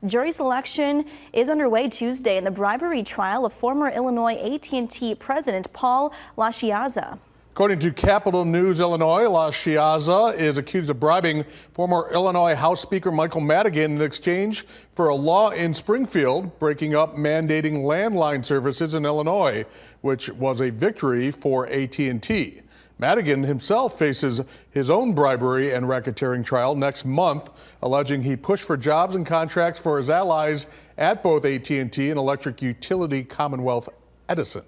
Jury selection is underway Tuesday in the bribery trial of former Illinois AT&T president Paul LaChiazza. According to Capital News Illinois, LaChiazza is accused of bribing former Illinois House Speaker Michael Madigan in exchange for a law in Springfield breaking up mandating landline services in Illinois, which was a victory for AT&T. Madigan himself faces his own bribery and racketeering trial next month, alleging he pushed for jobs and contracts for his allies at both AT&T and electric utility Commonwealth Edison.